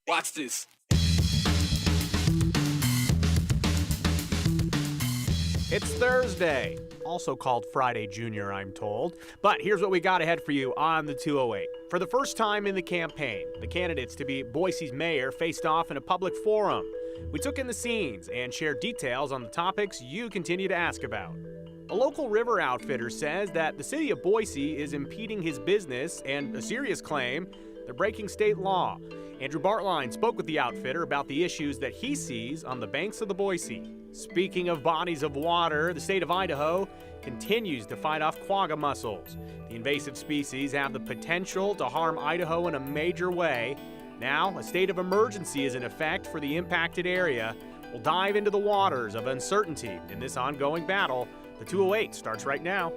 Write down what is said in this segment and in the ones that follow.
Watch this. It's Thursday, also called Friday Junior, I'm told. But here's what we got ahead for you on the 208. For the first time in the campaign, the candidates to be Boise's mayor faced off in a public forum. We took in the scenes and shared details on the topics you continue to ask about. A local river outfitter says that the city of Boise is impeding his business, and a serious claim, they're breaking state law. Andrew Bartline spoke with the outfitter about the issues that he sees on the banks of the Boise. Speaking of bodies of water, the state of Idaho continues to fight off quagga mussels. The invasive species have the potential to harm Idaho in a major way. Now, a state of emergency is in effect for the impacted area. We'll dive into the waters of uncertainty in this ongoing battle. The 208 starts right now.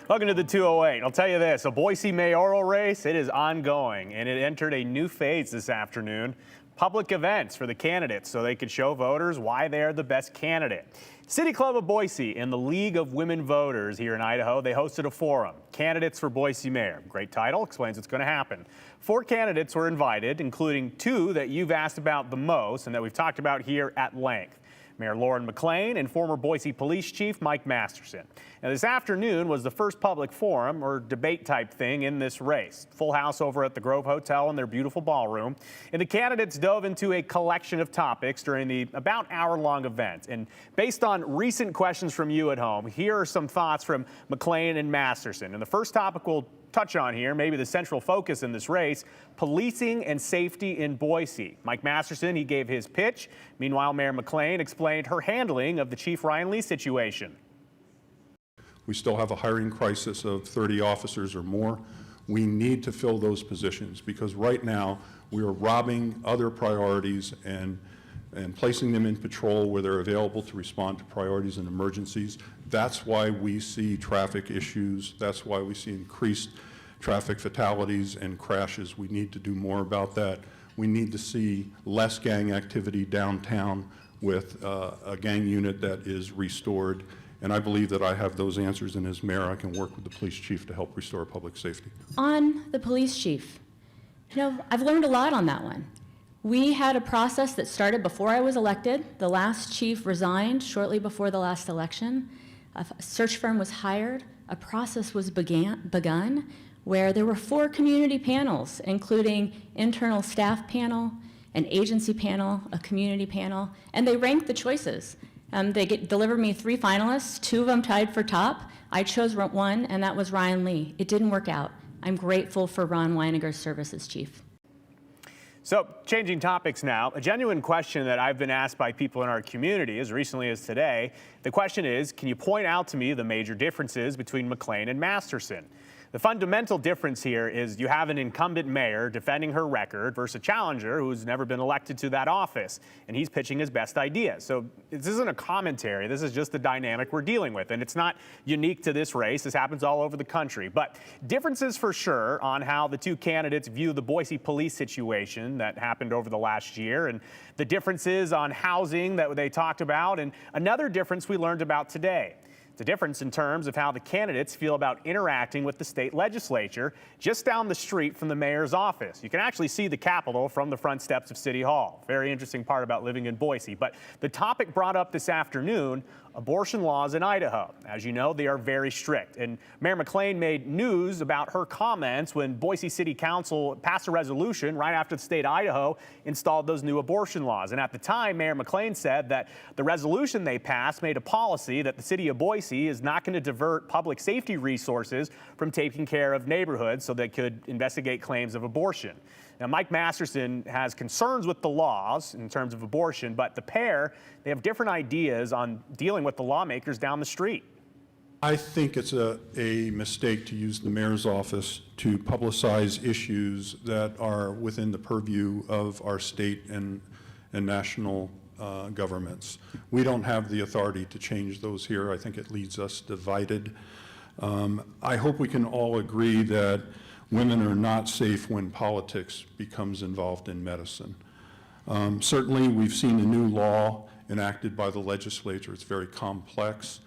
Welcome to the 208. I'll tell you this, a Boise mayoral race, it is ongoing, and it entered a new phase this afternoon. Public events for the candidates so they could show voters why they're the best candidate. City Club of Boise and the League of Women Voters here in Idaho, they hosted a forum, Candidates for Boise Mayor. Great title, explains what's going to happen. 4 candidates were invited, including 2 that you've asked about the most and that we've talked about here at length. Mayor Lauren McLean and former Boise Police Chief Mike Masterson. Now, this afternoon was the first public forum or debate type thing in this race. Full house over at the Grove Hotel in their beautiful ballroom. And the candidates dove into a collection of topics during the about hour-long event. And based on recent questions from you at home, here are some thoughts from McLean and Masterson. And the first topic we'll touch on here, maybe the central focus in this race, policing and safety in Boise. Mike Masterson, he gave his pitch. Meanwhile, Mayor McLean explained her handling of the Chief Ryan Lee situation. We still have a hiring crisis of 30 officers or more. We need to fill those positions because right now we are robbing other priorities and placing them in patrol where they're available to respond to priorities and emergencies. That's why we see traffic issues. That's why we see increased traffic fatalities and crashes. We need to do more about that. We need to see less gang activity downtown with a gang unit that is restored. And I believe that I have those answers, and as mayor, I can work with the police chief to help restore public safety. On the police chief, I've learned a lot on that one. We had a process that started before I was elected. The last chief resigned shortly before the last election. A search firm was hired. A process was begun where there were 4 community panels, including internal staff panel, an agency panel, a community panel, and they ranked the choices. They delivered me 3 finalists, 2 of them tied for top. I chose one, and that was Ryan Lee. It didn't work out. I'm grateful for Ron Weiniger's service as chief. So, changing topics now, a genuine question that I've been asked by people in our community as recently as today. The question is, can you point out to me the major differences between McLean and Masterson? The fundamental difference here is you have an incumbent mayor defending her record versus a challenger who's never been elected to that office, and he's pitching his best ideas. So this isn't a commentary. This is just the dynamic we're dealing with, and it's not unique to this race. This happens all over the country. But differences for sure on how the 2 candidates view the Boise police situation that happened over the last year, and the differences on housing that they talked about, and another difference we learned about today. It's a difference in terms of how the candidates feel about interacting with the state legislature just down the street from the mayor's office. You can actually see the Capitol from the front steps of City Hall. Very interesting part about living in Boise. But the topic brought up this afternoon, abortion laws in Idaho. As you know, they are very strict. And Mayor McLean made news about her comments when Boise City Council passed a resolution right after the state of Idaho installed those new abortion laws. And at the time, Mayor McLean said that the resolution they passed made a policy that the city of Boise is not going to divert public safety resources from taking care of neighborhoods so they could investigate claims of abortion. Now, Mike Masterson has concerns with the laws in terms of abortion, but the pair, they have different ideas on dealing with the lawmakers down the street. I think it's a mistake to use the mayor's office to publicize issues that are within the purview of our state and national governments. We don't have the authority to change those here. I think it leaves us divided. I hope we can all agree that women are not safe when politics becomes involved in medicine. Certainly, we've seen a new law enacted by the legislature. It's very complex.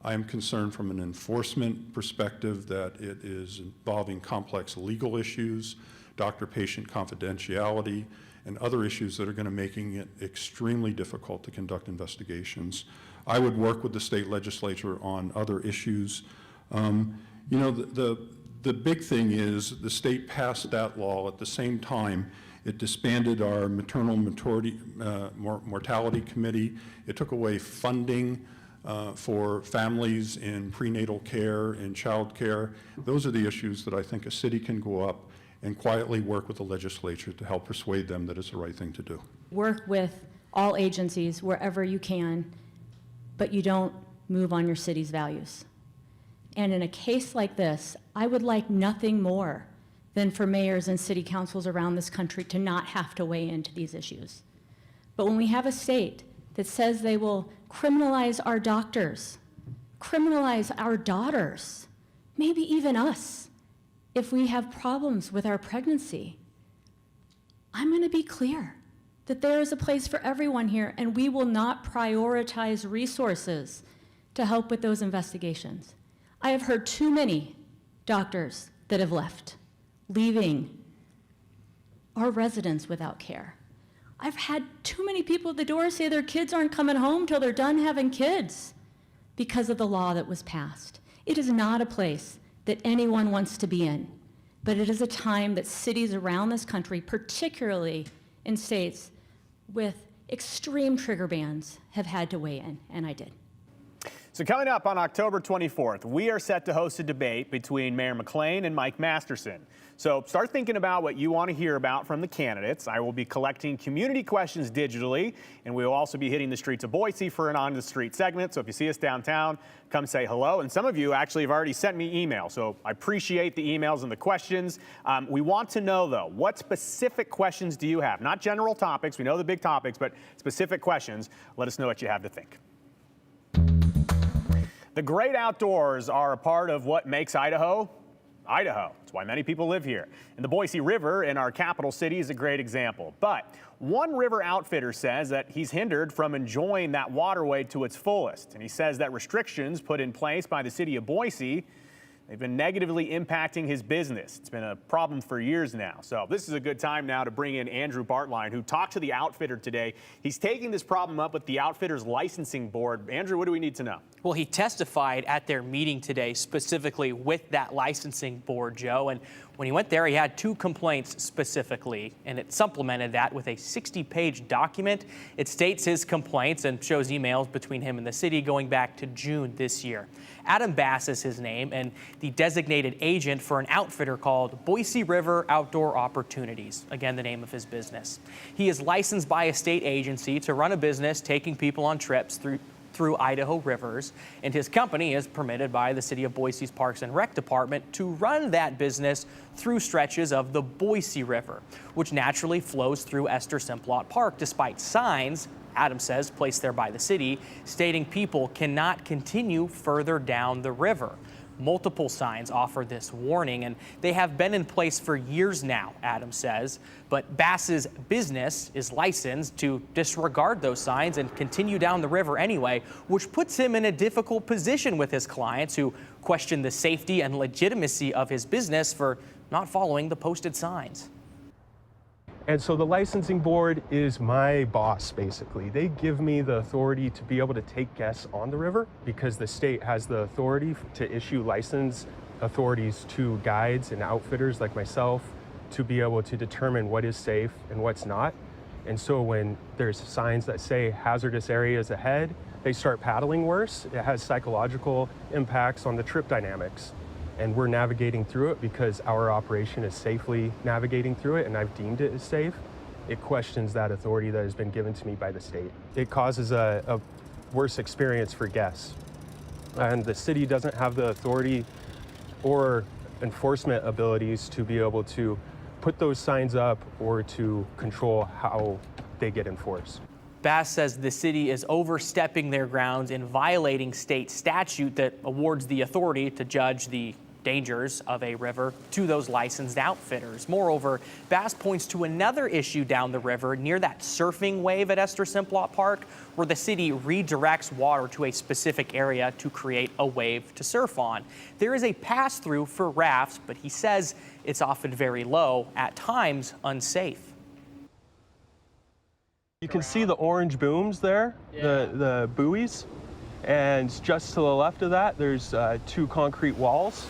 I am concerned from an enforcement perspective that it is involving complex legal issues, doctor-patient confidentiality, and other issues that are going to making it extremely difficult to conduct investigations. I would work with the state legislature on other issues. You know, the big thing is the state passed that law. At the same time, it disbanded our maternal mortality committee. It took away funding for families in prenatal care and child care. Those are the issues that I think a city can go up and quietly work with the legislature to help persuade them that it's the right thing to do. Work with all agencies wherever you can, but you don't move on your city's values. And in a case like this, I would like nothing more than for mayors and city councils around this country to not have to weigh into these issues. But when we have a state that says they will criminalize our doctors, criminalize our daughters, maybe even us, if we have problems with our pregnancy, I'm going to be clear that there is a place for everyone here, and we will not prioritize resources to help with those investigations. I have heard too many doctors that have left, leaving our residents without care. I've had too many people at the door say their kids aren't coming home till they're done having kids because of the law that was passed. It is not a place that anyone wants to be in, but it is a time that cities around this country, particularly in states with extreme trigger bans, have had to weigh in, and I did. So coming up on October 24th, we are set to host a debate between Mayor McLean and Mike Masterson. So start thinking about what you want to hear about from the candidates. I will be collecting community questions digitally, and we will also be hitting the streets of Boise for an On the Street segment. So if you see us downtown, come say hello. And some of you actually have already sent me emails, so I appreciate the emails and the questions. We want to know, though, what specific questions do you have? Not general topics. We know the big topics, but specific questions. Let us know what you have to think. The great outdoors are a part of what makes Idaho, Idaho. It's why many people live here. And the Boise River in our capital city is a great example. But one river outfitter says that he's hindered from enjoying that waterway to its fullest. And he says that restrictions put in place by the city of Boise, they've been negatively impacting his business. It's been a problem for years now. So this is a good time now to bring in Andrew Bartline, who talked to the outfitter today. He's taking this problem up with the outfitter's licensing board. Andrew, what do we need to know? Well, he testified at their meeting today, specifically with that licensing board, Joe. And when he went there, he had 2 complaints specifically, and it supplemented that with a 60-page document. It states his complaints and shows emails between him and the city going back to June this year. Adam Bass is his name, and the designated agent for an outfitter called Boise River Outdoor Opportunities, again, the name of his business. He is licensed by a state agency to run a business taking people on trips through Idaho rivers, and his company is permitted by the city of Boise's Parks and Rec Department to run that business through stretches of the Boise River, which naturally flows through Esther Simplot Park, despite signs, Adam says, placed there by the city, stating people cannot continue further down the river. Multiple signs offer this warning, and they have been in place for years now, Adam says. But Bass's business is licensed to disregard those signs and continue down the river anyway, which puts him in a difficult position with his clients who question the safety and legitimacy of his business for not following the posted signs. And so the licensing board is my boss, basically. They give me the authority to be able to take guests on the river because the state has the authority to issue license authorities to guides and outfitters like myself to be able to determine what is safe and what's not. And so when there's signs that say hazardous areas ahead, they start paddling worse. It has psychological impacts on the trip dynamics. And we're navigating through it because our operation is safely navigating through it, and I've deemed it as safe. It questions that authority that has been given to me by the state. It causes a worse experience for guests. And the city doesn't have the authority or enforcement abilities to be able to put those signs up or to control how they get enforced. Bass says the city is overstepping their grounds in violating state statute that awards the authority to judge the dangers of a river to those licensed outfitters. Moreover, Bass points to another issue down the river near that surfing wave at Esther Simplot Park, where the city redirects water to a specific area to create a wave to surf on. There is a pass-through for rafts, but he says it's often very low, at times unsafe. You can see the orange booms there, the buoys, and just to the left of that, there's 2 concrete walls,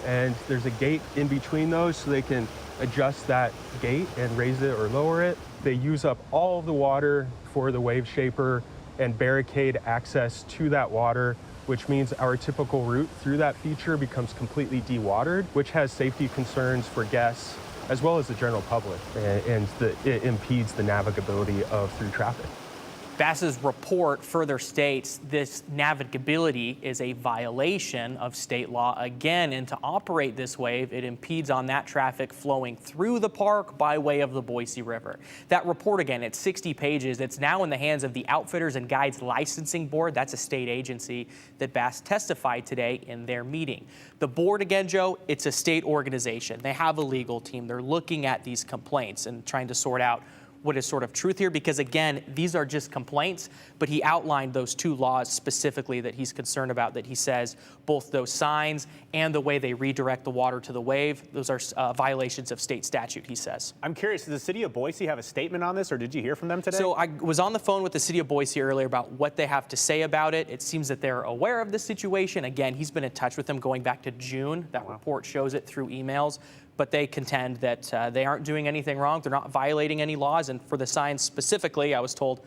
and there's a gate in between those so they can adjust that gate and raise it or lower it. They use up all of the water for the wave shaper and barricade access to that water, which means our typical route through that feature becomes completely dewatered, which has safety concerns for guests as well as the general public, and it impedes the navigability of through traffic. Bass's report further states this navigability is a violation of state law again, and to operate this wave, it impedes on that traffic flowing through the park by way of the Boise River. That report, again, it's 60 pages. It's now in the hands of the Outfitters and Guides Licensing Board. That's a state agency that Bass testified today in their meeting. The board, again, Joe, it's a state organization. They have a legal team. They're looking at these complaints and trying to sort out what is sort of truth here, because again, these are just complaints, but he outlined those 2 laws specifically that he's concerned about, that he says both those signs and the way they redirect the water to the wave, those are violations of state statute, he says. I'm curious, does the city of Boise have a statement on this, or did you hear from them today? So I was on the phone with the city of Boise earlier about what they have to say about it. It seems that they're aware of the situation. Again, he's been in touch with them going back to June. That report shows it through emails. But they contend that they aren't doing anything wrong. They're not violating any laws. And for the signs specifically, I was told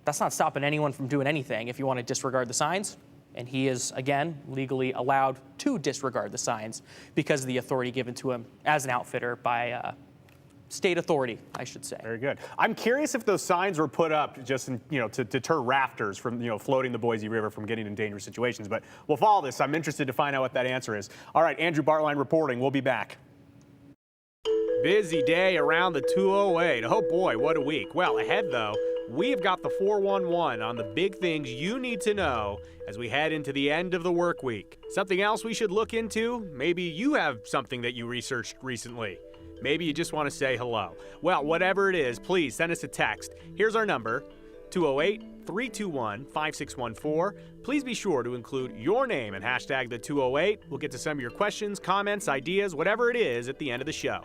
that's not stopping anyone from doing anything if you want to disregard the signs. And he is, again, legally allowed to disregard the signs because of the authority given to him as an outfitter by state authority, I should say. Very good. I'm curious if those signs were put up just to deter rafters from floating the Boise River from getting in dangerous situations. But we'll follow this. I'm interested to find out what that answer is. All right, Andrew Bartline reporting. We'll be back. Busy day around the 208. Oh boy, what a week. Well, ahead though, we've got the 411 on the big things you need to know as we head into the end of the work week. Something else we should look into? Maybe you have something that you researched recently. Maybe you just want to say hello. Well, whatever it is, please send us a text. Here's our number, 208-321-5614. Please be sure to include your name and hashtag the 208. We'll get to some of your questions, comments, ideas, whatever it is at the end of the show.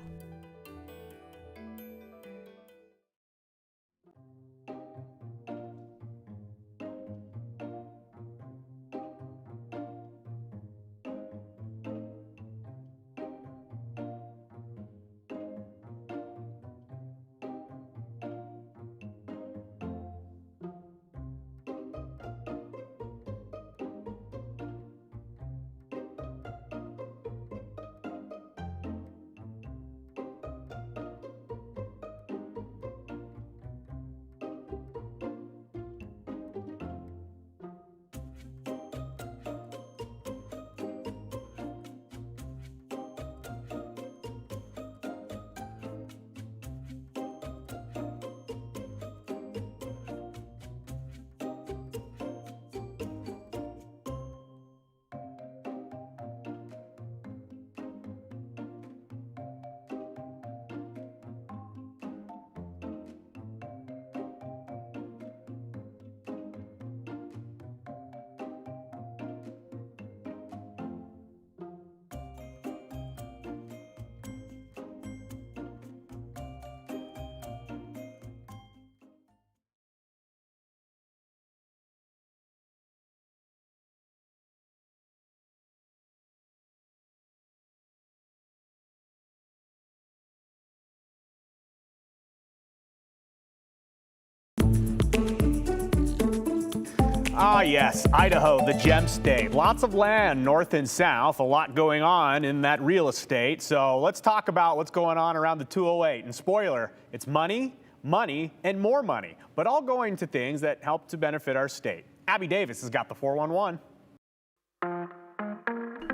Ah, yes, Idaho, the gem state. Lots of land north and south, a lot going on in that real estate. So let's talk about what's going on around the 208. And spoiler, it's money, money, and more money, but all going to things that help to benefit our state. Abby Davis has got the 411.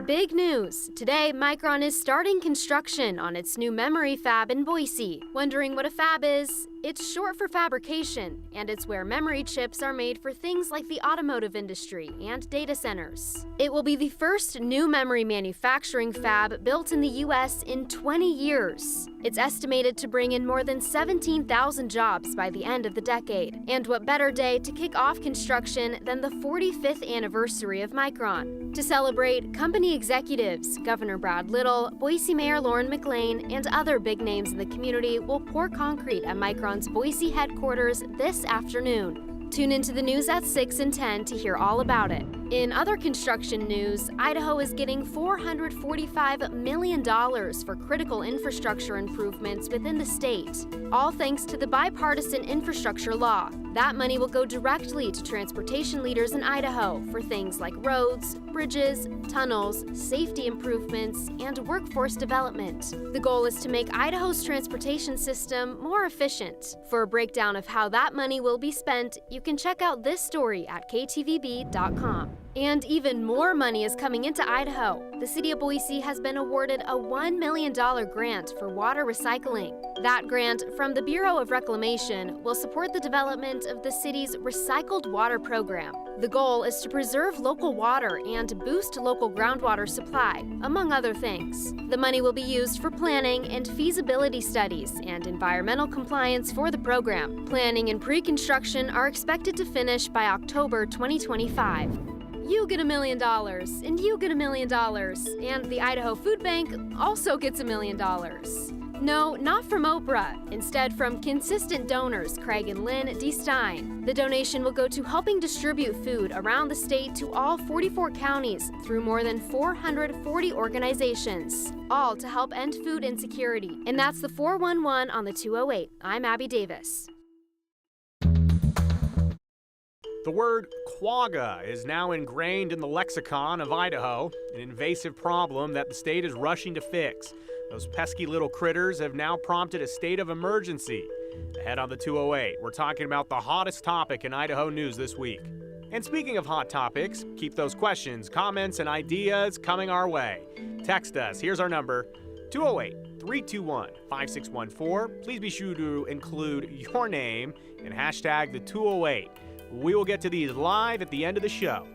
Big news! Today, Micron is starting construction on its new memory fab in Boise. Wondering what a fab is? It's short for fabrication, and it's where memory chips are made for things like the automotive industry and data centers. It will be the first new memory manufacturing fab built in the U.S. in 20 years. It's estimated to bring in more than 17,000 jobs by the end of the decade. And what better day to kick off construction than the 45th anniversary of Micron? To celebrate, company executives, Governor Brad Little, Boise Mayor Lauren McLean, and other big names in the community will pour concrete at Micron's Boise headquarters this afternoon. Tune into the news at 6 and 10 to hear all about it. In other construction news, Idaho is getting $445 million for critical infrastructure improvements within the state, all thanks to the bipartisan infrastructure law. That money will go directly to transportation leaders in Idaho for things like roads, bridges, tunnels, safety improvements, and workforce development. The goal is to make Idaho's transportation system more efficient. For a breakdown of how that money will be spent, you can check out this story at ktvb.com. And even more money is coming into Idaho. The city of Boise has been awarded a $1 million grant for water recycling. That grant from the Bureau of Reclamation will support the development of the city's recycled water program. The goal is to preserve local water and boost local groundwater supply, among other things. The money will be used for planning and feasibility studies and environmental compliance for the program. Planning and pre-construction are expected to finish by October 2025. You get $1 million, and you get $1 million, and the Idaho Food Bank also gets $1 million. No, not from Oprah. Instead, from consistent donors Craig and Lynn D. Stein. The donation will go to helping distribute food around the state to all 44 counties through more than 440 organizations, all to help end food insecurity. And that's the 411 on the 208. I'm Abby Davis. The word quagga is now ingrained in the lexicon of Idaho, an invasive problem that the state is rushing to fix. Those pesky little critters have now prompted a state of emergency. Ahead on the 208, we're talking about the hottest topic in Idaho news this week. And speaking of hot topics, keep those questions, comments, and ideas coming our way. Text us. Here's our number, 208-321-5614. Please be sure to include your name and hashtag the 208. We will get to these live at the end of the show.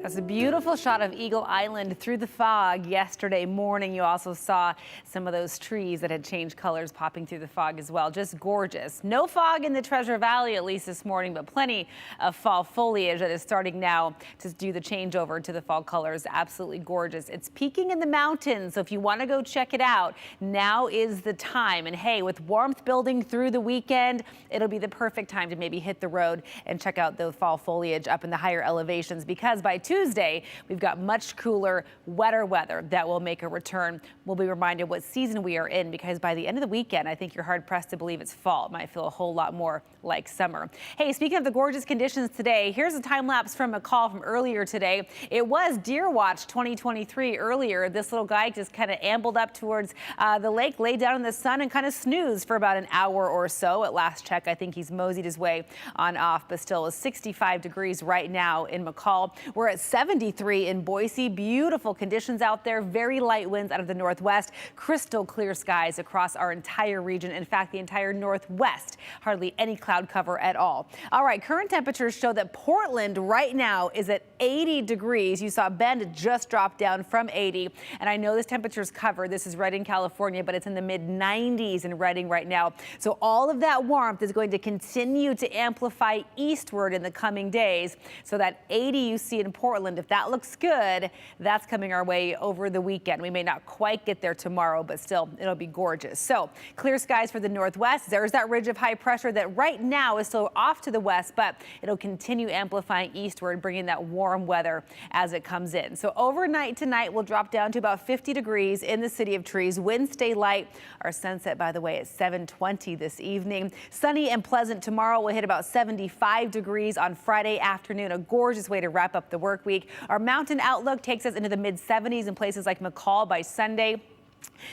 That's a beautiful shot of Eagle Island through the fog yesterday morning. You also saw some of those trees that had changed colors popping through the fog as well. Just gorgeous. No fog in the Treasure Valley, at least this morning, but plenty of fall foliage that is starting now to do the changeover to the fall colors. Absolutely gorgeous. It's peaking in the mountains, so if you want to go check it out, now is the time. And hey, with warmth building through the weekend, it'll be the perfect time to maybe hit the road and check out the fall foliage up in the higher elevations, because by Tuesday, we've got much cooler, wetter weather that will make a return. We'll be reminded what season we are in, because by the end of the weekend, I think you're hard pressed to believe it's fall. It might feel a whole lot more like summer. Hey, speaking of the gorgeous conditions today, here's a time lapse from a call from earlier today. It was Deer Watch 2023 earlier. This little guy just kind of ambled up towards the lake, laid down in the sun and kind of snoozed for about an hour or so. At last check, I think he's moseyed his way on off, but still is 65 degrees right now in McCall. We're at 73 in Boise. Beautiful conditions out there. Very light winds out of the northwest. Crystal clear skies across our entire region. In fact, the entire northwest. Hardly any cloud cover at all. All right, current temperatures show that Portland right now is at 80 degrees. You saw Bend just drop down from 80. And I know this temperature is covered. This is Redding, California, but it's in the mid 90s in Redding right now. So all of that warmth is going to continue to amplify eastward in the coming days. So that 80 you see in Portland, if that looks good, that's coming our way over the weekend. We may not quite get there tomorrow, but still, it'll be gorgeous. So clear skies for the northwest. There's that ridge of high pressure that right now is still off to the west, but it'll continue amplifying eastward, bringing that warm weather as it comes in. So overnight tonight, we'll drop down to about 50 degrees in the City of Trees. Winds stay light. Our sunset, by the way, at 7:20 this evening. Sunny and pleasant tomorrow. We'll hit about 75 degrees on Friday afternoon. A gorgeous way to wrap up the work week. Our mountain outlook takes us into the mid 70s in places like McCall by Sunday.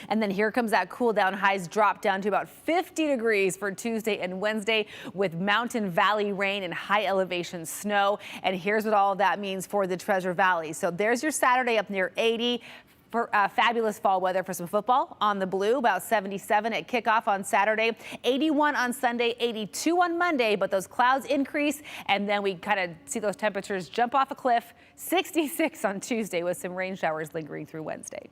And then here comes that cool down. Highs drop down to about 50 degrees for Tuesday and Wednesday, with mountain valley rain and high elevation snow. And here's what all of that means for the Treasure Valley. So there's your Saturday up near 80. For, fabulous fall weather for some football on the blue, about 77 at kickoff on Saturday, 81 on Sunday, 82 on Monday, but those clouds increase, and then we kind of see those temperatures jump off a cliff. 66 on Tuesday with some rain showers lingering through Wednesday.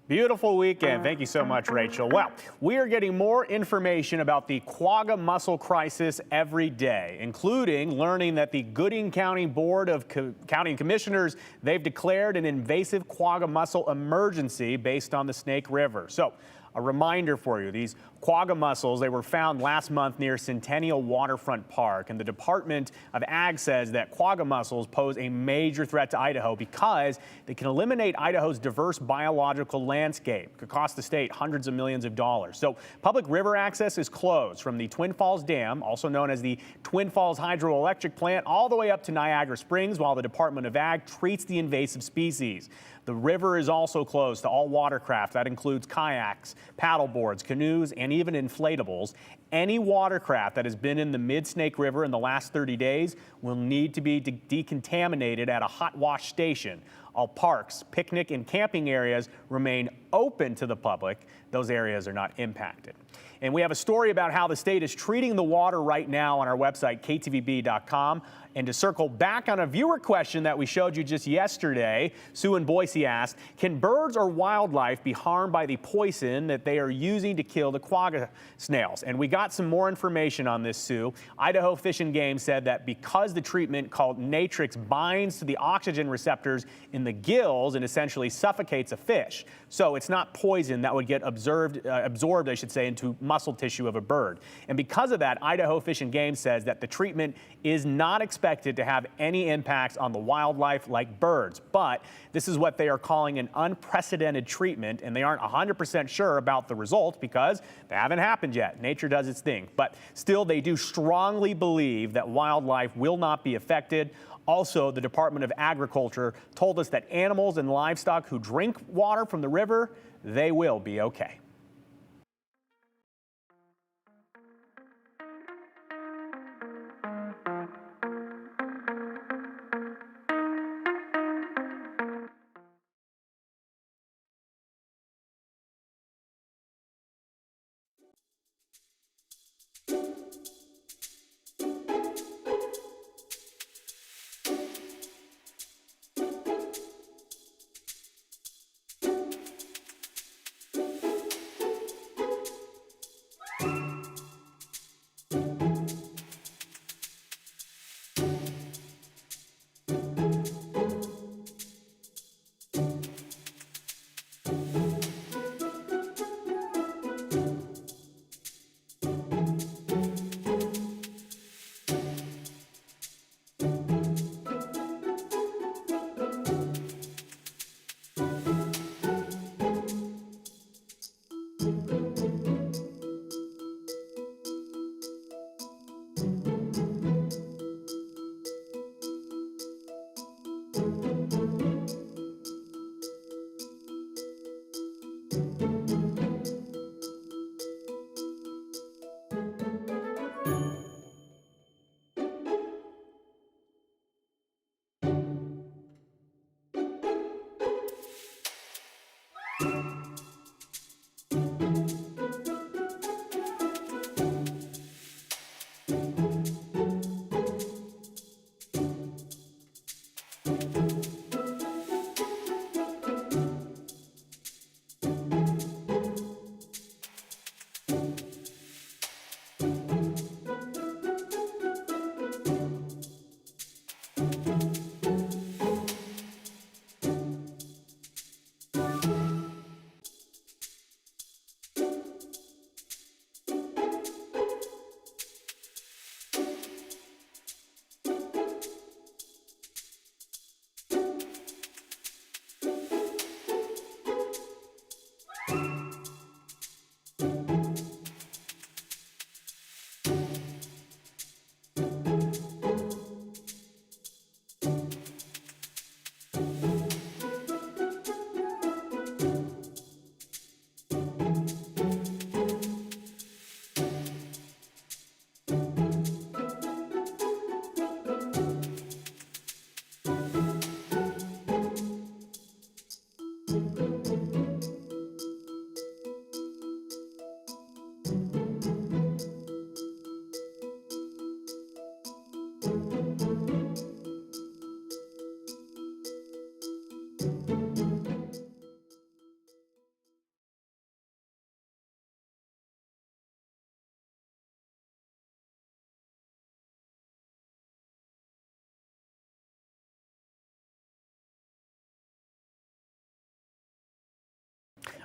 Beautiful weekend. Thank you so much, Rachel. Well, we are getting more information about the quagga mussel crisis every day, including learning that the Gooding County Board of County Commissioners, they've declared an invasive quagga mussel emergency based on the Snake River. So, a reminder for you, these quagga mussels, they were found last month near Centennial Waterfront Park, and the Department of Ag says that quagga mussels pose a major threat to Idaho because they can eliminate Idaho's diverse biological landscape. Could cost the state hundreds of millions of dollars. So public river access is closed from the Twin Falls Dam, also known as the Twin Falls Hydroelectric Plant, all the way up to Niagara Springs, while the Department of Ag treats the invasive species. The river is also closed to all watercraft. That includes kayaks, paddle boards, canoes, and even inflatables. Any watercraft that has been in the Mid-Snake River in the last 30 days will need to be decontaminated at a hot wash station. All parks, picnic, and camping areas remain open to the public. Those areas are not impacted. And we have a story about how the state is treating the water right now on our website, ktvb.com. And to circle back on a viewer question that we showed you just yesterday, Sue in Boise asked, can birds or wildlife be harmed by the poison that they are using to kill the quagga snails? And we got some more information on this, Sue. Idaho Fish and Game said that because the treatment called Natrix binds to the oxygen receptors in the gills and essentially suffocates a fish. So it's not poison that would get absorbed, I should say, into muscle tissue of a bird. And because of that, Idaho Fish and Game says that the treatment is not expected to have any impacts on the wildlife like birds. But this is what they are calling an unprecedented treatment, and they aren't 100% sure about the results because they haven't happened yet. Nature does its thing. But still, they do strongly believe that wildlife will not be affected. Also, the Department of Agriculture told us that animals and livestock who drink water from the river, they will be okay.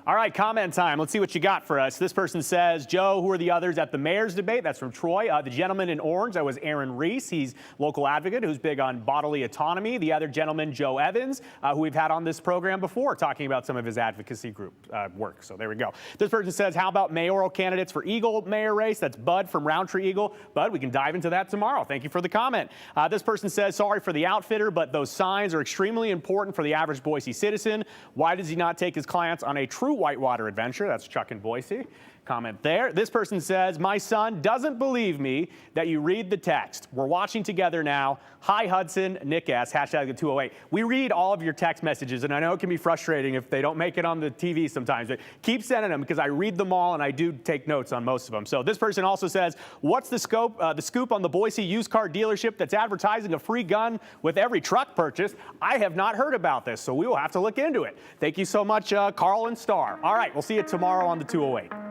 All right, comment time. Let's see what you got for us. This person says, Joe, who are the others at the mayor's debate? That's from Troy. The gentleman in orange, that was Aaron Reese. He's local advocate who's big on bodily autonomy. The other gentleman, Joe Evans, who we've had on this program before, talking about some of his advocacy group work. So there we go. This person says, how about mayoral candidates for Eagle mayor race? That's Bud from Roundtree Eagle. Bud, we can dive into that tomorrow. Thank you for the comment. This person says, sorry for the outfitter, but those signs are extremely important for the average Boise citizen. Why does he not take his clients on a true whitewater adventure? That's Chuck in Boise. Comment there. This person says, my son doesn't believe me that you read the text. We're watching together now. Hi, Hudson, Nick S, hashtag the 208. We read all of your text messages, and I know it can be frustrating if they don't make it on the TV sometimes, but keep sending them because I read them all and I do take notes on most of them. So this person also says, what's the scoop on the Boise used car dealership that's advertising a free gun with every truck purchase? I have not heard about this, so we will have to look into it. Thank you so much, Carl and Star. All right, we'll see you tomorrow on the 208.